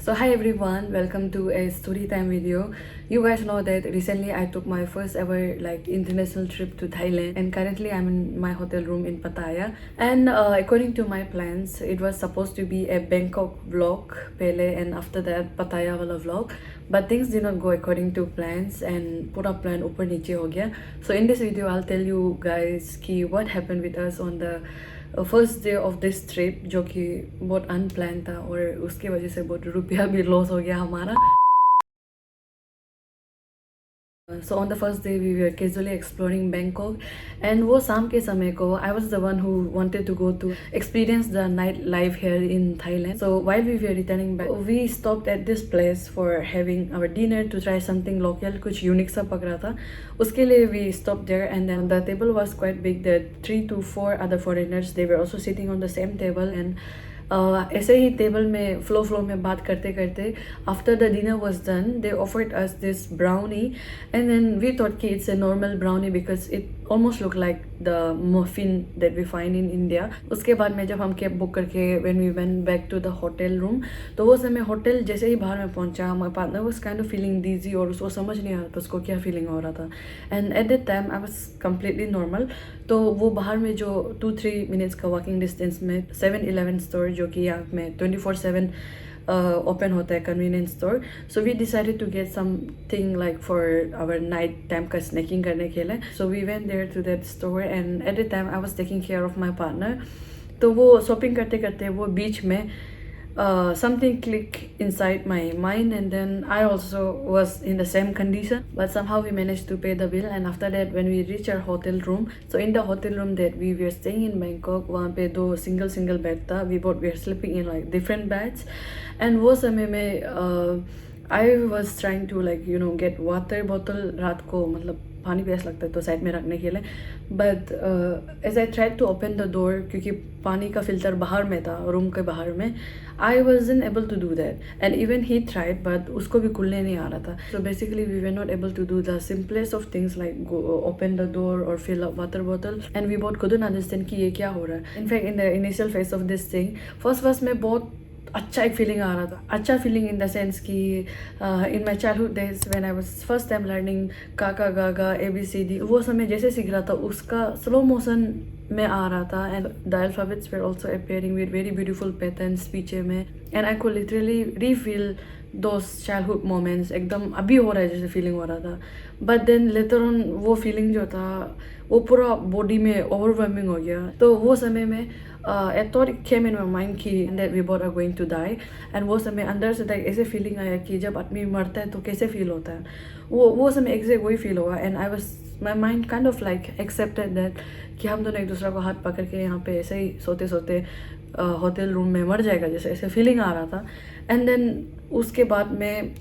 So hi everyone, welcome to a story time video. You guys know that recently I took my first ever international trip to Thailand, and currently I'm in my hotel room in Pattaya. And according to my plans, it was supposed to be a Bangkok vlog pehle, and after that Pattaya wala vlog. But things did not go according to plans and pura plan upar niche ho gaya. So in this video I'll tell you guys ki what happened with us on the first day of this trip, जो कि बहुत unplanned था और उसकी वजह से बहुत रुपया भी लॉस हो गया हमारा. So on the first day we were casually exploring Bangkok, and वो शाम के समय को I was the one who wanted to go to experience the night life here in Thailand. So while we were returning back, we stopped at this place for having our dinner to try something local, कुछ unique सा पक रहा था. उसके लिए we stopped there, and then the table was quite big. There 3 to 4 other foreigners, they were also sitting on the same table, and ऐसे ही table में flow में बात करते करते after the dinner was done they offered us this brownie, and then we thought कि it's a normal brownie because it almost look like the muffin that we find in India. उसके बाद में जब हम कैब बुक करके when we went back to the hotel room, तो वो समय होटल जैसे ही बाहर में पहुंचा, हमारे partner was kind of feeling dizzy और उसको समझ नहीं आ रहा था उसको क्या फीलिंग हो रहा था. And at that time I was completely normal. तो वो बाहर में जो 2-3 मिनट्स का वॉकिंग डिस्टेंस में 7-Eleven स्टोर, जो कि यहाँ में 24/7 ओपन होता है, convenience store. So we decided to get something like for our night time का स्नैकिंग करने के लिए. So we went there to that store, and at the time I was taking care of my partner. तो वो shopping करते करते वो बीच में something clicked inside my mind, and then I also was in the same condition, but somehow we managed to pay the bill. And after that, when we reached our hotel room, so in the hotel room that we were staying in Bangkok, वहाँ पे दो single bed था. We both were sleeping in like different beds, and वो समय में I was trying to get water bottle रात को, मतलब पानी प्यास लगता है तो साइड में रखने के लिए. But as I tried to open the door, क्योंकि पानी का फिल्टर बाहर में था, रूम के बाहर में, I wasn't able to do that. And even he tried, but उसको भी खुलने नहीं आ रहा था. So basically we were not able to do the simplest of things like open the door और fill up water bottle, and we both couldn't understand कि ये क्या हो रहा है. In fact in the initial phase of this thing, first में बहुत अच्छा एक फीलिंग आ रहा था. अच्छा फीलिंग इन द सेंस कि in my childhood days when I was first time learning काका गागा ABCD, वो समय जैसे सीख रहा था उसका स्लो मोशन में आ रहा था. And the alphabets were also appearing with very beautiful patterns पीछे में, and I could literally refeel those childhood moments. एकदम अभी हो रहा है जैसे फीलिंग हो रहा था. बट देन लेटर ऑन वो फीलिंग जो था वो पूरा बॉडी में ओवरवेलमिंग हो गया. तो वो समय में I thought it came in my mind कि that we both are going to die. and वो समय अंदर से तक ऐसे फीलिंग आया कि जब आदमी मरता है तो कैसे फील होता है, वो समय एग्जैक्ट वही फील हुआ. And I was my mind kind of like accepted that कि हम दोनों एक दूसरा को हाथ पकड़ के यहाँ पे ऐसे ही सोते सोते होटल रूम में मर जाएगा जैसे ऐसे फीलिंग आ रहा था. एंड देन उसके बाद में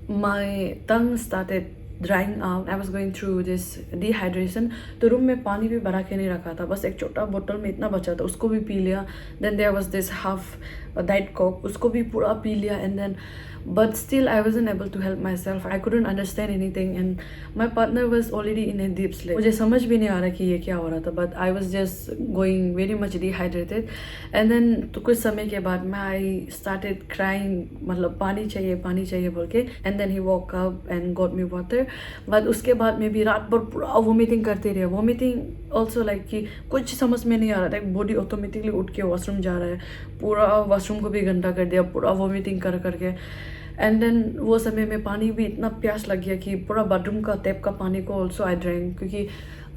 my tongue started drying out. I was going through this dehydration. तो रूम में पानी भी भरा के नहीं रखा था, बस एक छोटा बोतल में इतना बचा था, उसको भी पी लिया. Then there was this half diet Coke, उसको भी पूरा पी लिया. And then but still I wasn't able to help myself. I couldn't understand anything, and my partner was already in a deep sleep. मुझे समझ भी नहीं आ रहा कि ये क्या हो रहा था, but I was just going very much dehydrated. and then तो कुछ समय के बाद में I started crying, मतलब पानी चाहिए बोल के. and then he woke up and got me water. but उसके बाद में भी रात भर पूरा वॉमिटिंग करते रहे. वॉमिटिंग ऑल्सो लाइक कि कुछ समझ में नहीं आ रहा था, बॉडी ऑटोमेटिकली उठ के वॉशरूम जा रहा है, पूरा वॉशरूम को भी गंदा कर दिया पूरा वॉमिटिंग कर करके. एंड देन वो समय में पानी भी इतना प्यास लग गया कि पूरा बाथरूम का टैप का पानी को ऑल्सो आई ड्रैंक, क्योंकि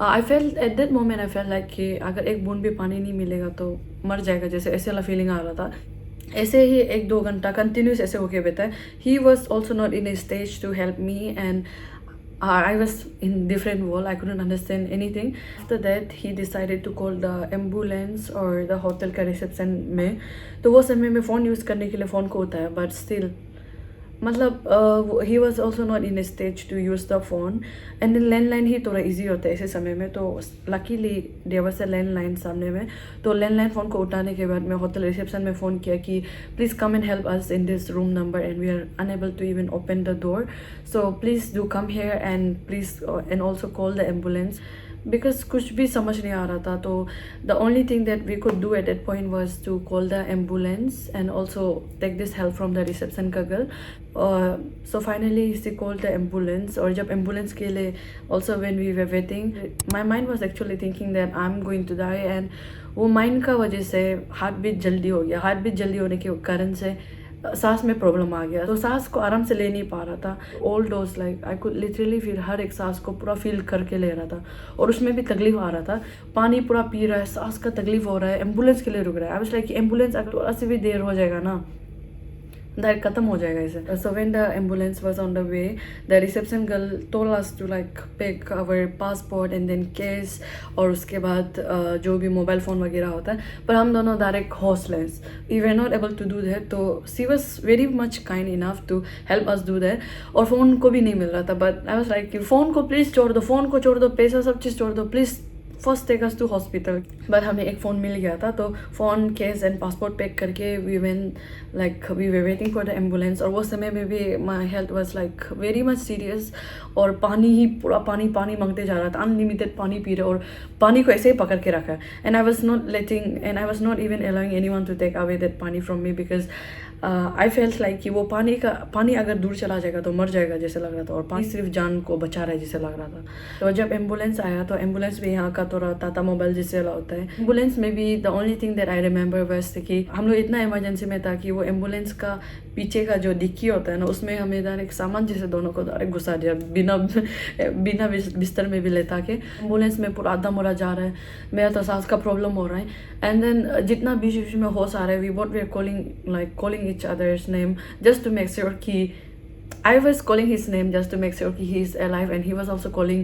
I fell at that moment I fell like कि अगर एक बूंद भी पानी नहीं मिलेगा तो मर जाएगा, जैसे ऐसे वाला फीलिंग आ रहा था. ऐसे ही 1-2 घंटा कंटिन्यूस ऐसे होके बेटा. He was also not in a stage to help me, and I was in different world. I couldn't understand anything. After that, he decided to call the ambulance or the hotel का reception में. तो वो समय में phone use करने के लिए phone को होता है, but still मतलब he was also not in stage to use the phone. And then landline ही थोड़ा ईजी होता है ऐसे समय में, तो luckily there was a landline सामने में. तो लैंडलाइन फ़ोन को उठाने के बाद मैं होटल रिसेप्शन में फ़ोन किया कि please come and help us in this room number, and we are unable to even open the door, so please do come here and please and also call the ambulance. Because कुछ भी समझ नहीं आ रहा था. तो the only thing that we could do at that point was to call the ambulance and also take this help from the reception का girl. So finally C call the ambulance. और जब एम्बुलेंस के लिए also when we were waiting, my mind was actually thinking that I am going to die. And वो mind का वजह से heart beat जल्दी हो गया. हार्ट बीट जल्दी होने के कारण से सांस में प्रॉब्लम आ गया. तो सांस को आराम से ले नहीं पा रहा था. All those like I could literally feel, हर एक सांस को पूरा फील करके ले रहा था. और उसमें भी तकलीफ आ रहा था. पानी पूरा पी रहा है, सांस का तकलीफ हो रहा है, एम्बुलेंस के लिए रुक रहा है. आई वाज लाइक एम्बुलेंस अगर थोड़ा सी भी देर हो जाएगा ना, दैट खत्म हो जाएगा इसे. So when the ambulance was on the way, the reception girl told us to like pick our passport and then case, और उसके बाद जो भी मोबाइल फ़ोन वगैरह होता है. पर हम दोनों direct hostless, we were not able to do that. तो she was very much kind enough to help us do that. और फ़ोन को भी नहीं मिल रहा था. But I was like phone को प्लीज़ छोड़ दो, फ़ोन को छोड़ दो, पैसा सब चीज़ छोड़ दो, please first take us to hospital. But हमें एक फ़ोन मिल गया था. तो phone, case and passport pack करके we when like we were waiting for the ambulance. और वो समय में भी my health was like very much serious. और पानी ही पूरा पानी मांगते जा रहा था. अनलिमिटेड पानी पी रहे और पानी को ऐसे ही पकड़ के रखा. And I was not even allowing anyone to take away that pani from me, because I felt like कि वो पानी अगर दूर चला जाएगा तो मर जाएगा जैसे लग रहा था. और पानी सिर्फ जान को बचा रहा है जैसे लग रहा था. तो जब एम्बुलेंस आया तो एम्बुलेंस भी यहाँ का थोड़ा टाटा मोबाइल जैसे होता है. एम्बुलेंस में भी the only thing that I remember बस कि हम लोग इतना इमरजेंसी में था कि वो एम्बुलेंस का पीछे का जो डिक्की होता है ना, उसमें हमें डायरेक्ट सामान जैसे दोनों को डायरेक्ट घुसा दिया, बिना बिस्तर में भी लेता के. एम्बुलेंस में पूरा आधा मोरा जा रहा है. मेरा तो सांस का प्रॉब्लम हो रहा है. एंड देन जितना बीच बीच में होश आ रहा है, we both were calling each other's name just to make sure कि I was calling his name just to make sure कि he is alive, and he was also calling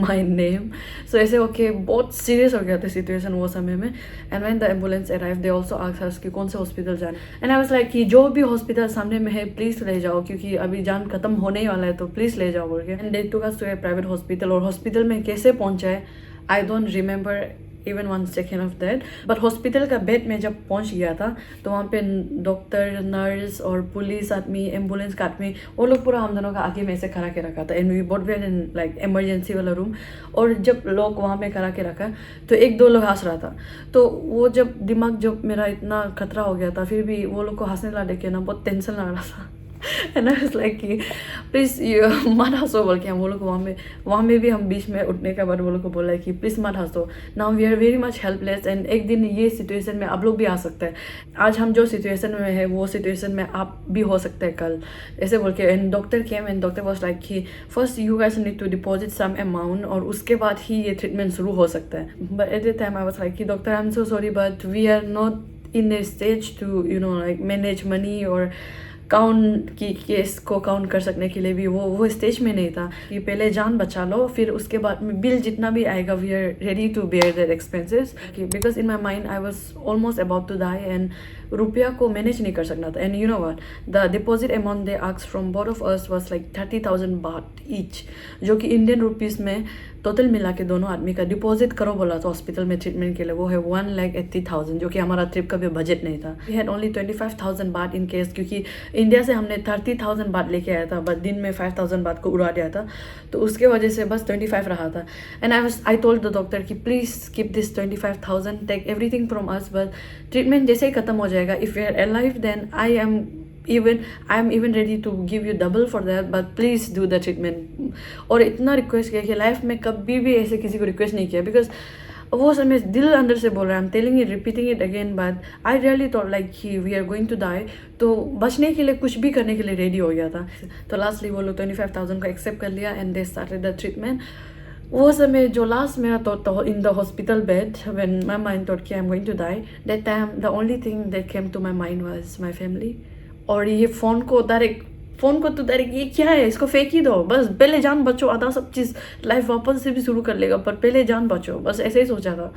my name. So ऐसे होके बहुत serious हो गया था situation वो समय में. And when the ambulance arrived, they also asked us कि कौन से हॉस्पिटल जाना. And I was like कि जो भी हॉस्पिटल सामने में है प्लीज़ ले जाओ, क्योंकि अभी जान खत्म होने ही वाला है, तो प्लीज़ ले जाओ बोल के. And they took us to a private hospital. और हॉस्पिटल में कैसे पहुँचा है I don't remember even 1 second of that. But hospital का बेड में जब पहुंच गया था तो वहाँ पे डॉक्टर, नर्स और पुलिस आदमी, एम्बुलेंस का आदमी, वो लोग पूरा हम दोनों का आगे में से करा के रखा था. And we both were in like emergency वाला रूम. और जब लोग वहाँ पे करा के रखा तो 1-2 लोग हंस रहा था. तो वो जब दिमाग जब मेरा इतना खतरा हो गया था, फिर भी वो लोग को हंसने ला देखे ना बहुत टेंशन लग रहा था. एंड आई वाज लाइक कि प्लीज़ मत हंसो बोल के. हम वो लोग वहाँ में भी हम बीच में उठने के बाद वो लोग को बोला है कि प्लीज़ मत हंसो. Now we are very much helpless. एंड एक दिन ये सिचुएशन में आप लोग भी आ सकते हैं. आज हम जो सिचुएशन में है वो सिचुएशन में आप भी हो सकते हैं कल, ऐसे बोल के. And doctor came and doctor was like कि first you guys need to deposit some amount, और उसके बाद ही ये ट्रीटमेंट शुरू हो सकता है. But at the time I was like कि doctor I am so sorry but we are not in a stage to like manage money और काउंट की केस को काउंट कर सकने के लिए भी वो स्टेज में नहीं था. कि पहले जान बचा लो, फिर उसके बाद में बिल जितना भी आएगा we are ready to bear that expenses. Because in my mind I was almost about to die and रुपया को मैनेज नहीं कर सकना था. And you know what, the deposit amount they asked from both of us was like 30,000 baht each, जो कि Indian rupees में total मिला के दोनों आदमी का डिपॉजिट करो बोला था हॉस्पिटल में ट्रीटमेंट के लिए. वो है 1,80,000, जो कि हमारा ट्रिप का भी बजट नहीं था. वी हैड ओनली 25,000 बात इन केस, क्योंकि इंडिया से हमने 30,000 बात लेके आया था, बट दिन में 5,000 बात को उड़ा दिया था. तो उसके वजह से बस 25 रहा था. And I told the doctor कि please keep this 25,000, take everything from us, but treatment जैसे ही खत्म हो जाएगा, if you are alive then I am even ready to give you double for that, but please do the treatment. और इतना request किया कि लाइफ में कभी भी ऐसे किसी को रिक्वेस्ट नहीं किया, बिकॉज वो समय दिल अंदर से बोल रहा है, I am telling it, repeating it again, but I really thought like कि we are going to die. तो बचने के लिए कुछ भी करने के लिए रेडी हो गया था. तो लास्टली वो लोग 25,000 को एक्सेप्ट कर लिया and they started the treatment. वो समय जो लास्ट मेरा तो in the hospital bed when my mind thought कि I am going to die, that time the only thing that came to my mind was my family. और ये phone को तो डायरेक्ट ये क्या है, इसको फेंक ही दो, बस पहले जान बचो, आधा सब चीज़ लाइफ वापस से भी शुरू कर लेगा, पर पहले जान बचो, बस ऐसे ही सोचा था.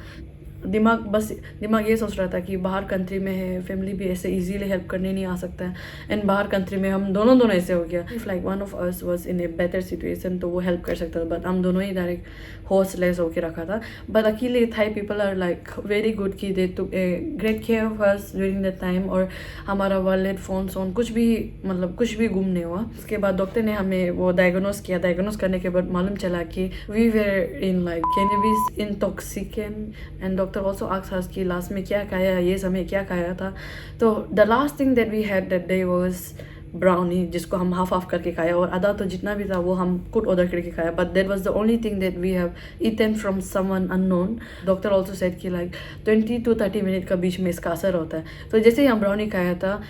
दिमाग ये सोच रहा था कि बाहर कंट्री में है, फैमिली भी ऐसे इजीली हेल्प करने नहीं आ सकता है, एंड बाहर कंट्री में हम दोनों ऐसे हो गया। If like one of us was in a better situation तो वो हेल्प कर सकता था, बट हम दोनों ही डायरेक्ट होस्टलेस होके रखा था। बट अकेले Thai people are like very good कि they took a great care of us during that time, और हमारा वॉलेट फोन कुछ भी गुम नहीं हुआ। उसके बाद डॉक्टर ने हमें वो डायग्नोस करने के बाद मालूम चला कि we were in like cannabis intoxicant, and doctor also asked us कि लास्ट में क्या खाया, ये समय क्या खाया था। तो the last thing that we had that day was brownie, जिसको हम हाफ करके खाया, और आधा तो जितना भी था वो हम खुद ऑर्डर करके खाया। But that was the only thing that we have eaten from someone unknown. Doctor also said कि लाइक 20 to 30 मिनट का बीच में इसका असर होता है। तो जैसे ही हम ब्राउनी खाया था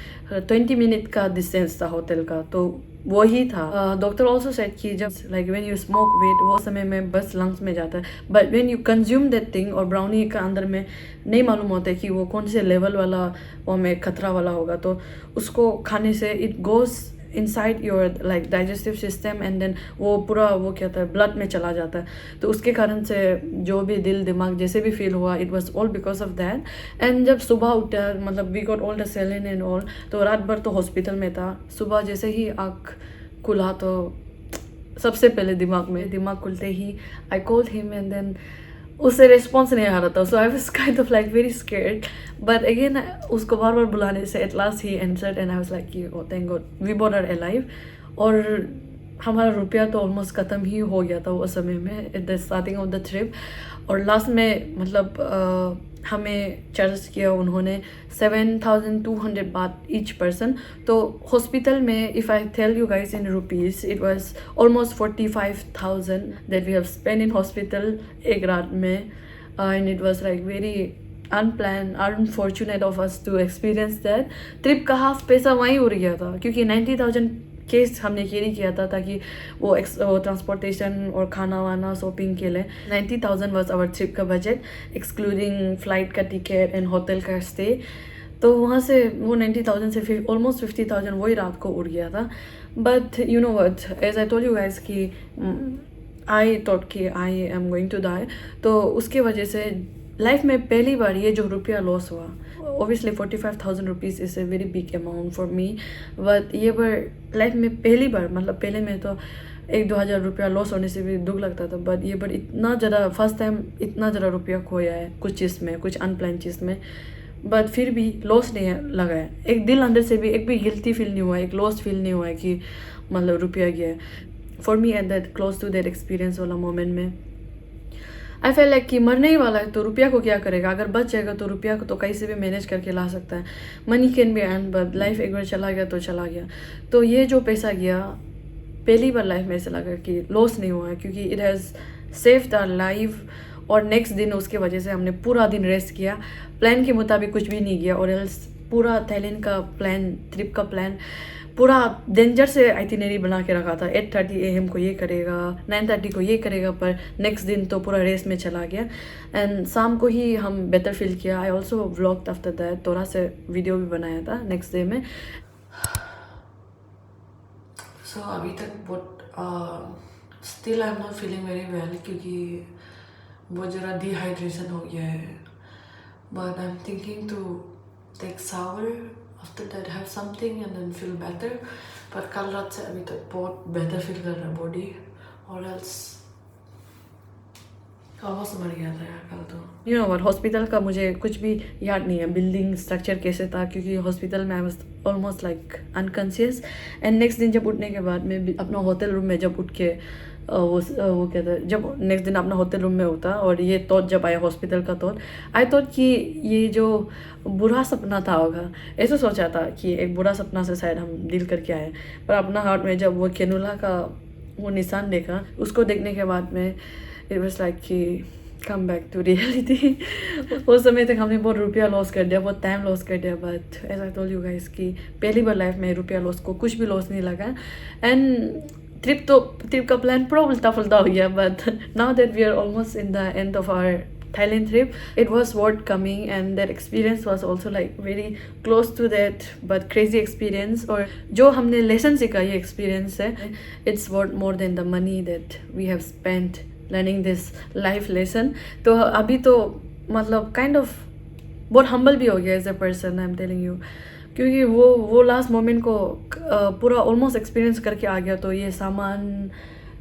20 मिनट का डिस्टेंस था होटल का, तो वही था। डॉक्टर ऑल्सो सेड कि जब like when you smoke weed वो समय में बस लंग्स में जाता है, but when you consume that thing, और ब्राउनी का अंदर में नहीं मालूम होता है कि वो कौन से लेवल वाला वो में खतरा वाला होगा, तो उसको खाने से it goes inside your like digestive system, and then वो पूरा वो क्या था ब्लड में चला जाता है। तो उसके कारण से जो भी दिल दिमाग जैसे भी फील हुआ, it was all because of that. And जब सुबह उठा, मतलब we got all the saline and all, तो रात भर तो हॉस्पिटल में था। सुबह जैसे ही आँख खुला तो सबसे पहले दिमाग खुलते ही I called him, and then उससे रिस्पॉन्स नहीं आ रहा था। So I was kind of like very scared, but again उसको बार बुलाने से एट लास्ट ही answered, and I was like oh thank God we both are alive. और हमारा रुपया तो ऑलमोस्ट ख़त्म ही हो गया था वो समय में at the starting of the trip. और लास्ट में मतलब हमें चार्ज किया उन्होंने 7,200 बात ईच पर्सन। तो हॉस्पिटल में if I tell you guys in rupees, it was almost 45,000 that we have spend in hospital एक रात में, and it was like very unplanned unfortunate of us to experience that. Trip का half पैसा वहीं उड़ गया था, क्योंकि 90,000 केस हमने कैरी किया था ताकि वो ट्रांसपोर्टेशन और खाना वाना शॉपिंग के लिए। 90,000 वाज आवर ट्रिप का बजट, एक्सक्लूडिंग फ्लाइट का टिकट एंड होटल का स्टे। तो वहाँ से वो 90,000 से ऑलमोस्ट 50,000 वही रात को उड़ गया था। But you know what, as I told you guys कि आई थॉट कि I am going to die, तो उसके वजह से लाइफ में पहली बार ये जो रुपया लॉस हुआ, obviously 45,000 rupees is a very big amount for me, but ये बार लाइफ में पहली बार, मतलब पहले में तो 1-2 हज़ार रुपया लॉस होने से भी दुख लगता था, बट ये बार इतना ज़्यादा फर्स्ट टाइम इतना ज़्यादा रुपया खोया है कुछ चीज़ में, कुछ अनप्लान चीज़ में। बट फिर भी लॉस नहीं लगा है, एक दिल अंदर से भी एक भी गिल्टी फील नहीं हुआ है, एक लॉस फील नहीं हुआ है कि मतलब रुपया गया है। For me at that close to that experience वाला मोमेंट में आई फील लाइक कि मरने ही वाला है तो रुपया को क्या करेगा, अगर बच जाएगा तो रुपया को तो कहीं से भी मैनेज करके ला सकता है। Money can be earn, but life एक बार चला गया तो चला गया। तो ये जो पैसा गया पहली बार लाइफ में ऐसा लगा कि लॉस नहीं हुआ है, क्योंकि it has saved our life. और नेक्स्ट दिन उसके वजह से हमने पूरा दिन रेस्ट किया, प्लान के मुताबिक कुछ भी नहीं गया, और एल्स पूरा थाईलैंड का प्लान, ट्रिप का प्लान पूरा डेंजर से आइटिनरी बना के रखा था। 8:30 AM को ये करेगा, 9:30 को ये करेगा, पर नेक्स्ट दिन तो पूरा रेस में चला गया। एंड शाम को ही हम बेटर फील किया। I also vlogged after that, थोड़ा से वीडियो भी बनाया था नेक्स्ट डे में। सो अभी तक बहुत still I am not feeling very well, क्योंकि बहुत ज़रा डिहाइड्रेशन हो गया है। But I am thinking to take shower, after that have something and then feel better. पर कल रात से अभी तक बहुत बेटर फील कर रहा है बॉडी, और एल्स ऑलमोस्ट मर गया था यार कल तो। यू नो व्हाट, हॉस्पिटल का मुझे कुछ भी याद नहीं है, बिल्डिंग स्ट्रक्चर कैसे था, क्योंकि हॉस्पिटल में I was almost like unconscious. And next दिन जब उठने के बाद मैं अपना होटल रूम में जब उठ के वो कहता है, जब नेक्स्ट दिन अपना होटल रूम में उठा और ये थॉट जब आया हॉस्पिटल का थॉट, आई थॉट कि ये जो बुरा सपना था होगा, ऐसा सोचा था कि एक बुरा सपना से शायद हम डील करके आए। पर अपना हार्ट में जब वो कैनुला का वो निशान देखा, उसको देखने के बाद में इट वाज लाइक कि कम बैक टू रियलिटी। उस समय तक हमने बहुत रुपया लॉस कर दिया, बहुत टाइम लॉस कर दिया, but as I told you guys कि पहली बार लाइफ में रुपया लॉस को कुछ भी लॉस नहीं लगा। एंड ट्रिप का प्लान पूरा उल्टा फुल्टा हो गया, but now that we are almost in the end of our Thailand trip, it was worth coming, and that experience was also like very close to that but crazy experience। और जो हमने lesson सीखा ये experience है, it's worth more than the money that we have spent learning this life lesson। तो अभी तो मतलब काइंड ऑफ बहुत हम्बल भी हो गया as a person, I am telling you, क्योंकि वो लास्ट मोमेंट को पूरा ऑलमोस्ट एक्सपीरियंस करके आ गया। तो ये सामान,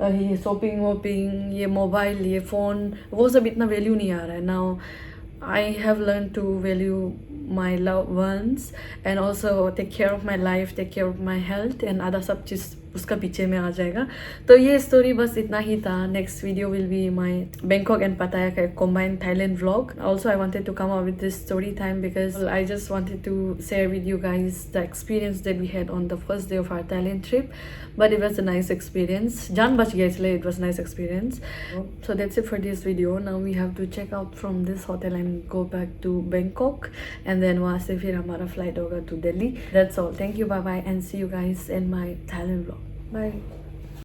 ये शॉपिंग वॉपिंग, ये मोबाइल, ये फ़ोन, वो सब इतना वैल्यू नहीं आ रहा है now. I have learned to value my loved ones and also take care of my life, take care of my health and आधा सब चीज़ उसका पीछे में आ जाएगा। तो ये स्टोरी बस इतना ही था। Next video will be my Bangkok and पटाया का combined Thailand vlog. Also, I wanted to come up with this story time because I just wanted to share with you guys the experience that we had on the first day of our Thailand trip. But it was a nice experience. जान बच गया इसलिए it was a nice experience. So that's it for this video. Now we have to check out from this hotel and go back to Bangkok. And then वहाँ से फिर हमारा flight होगा to Delhi. That's all. Thank you. Bye bye and see you guys in my Thailand vlog. Bye.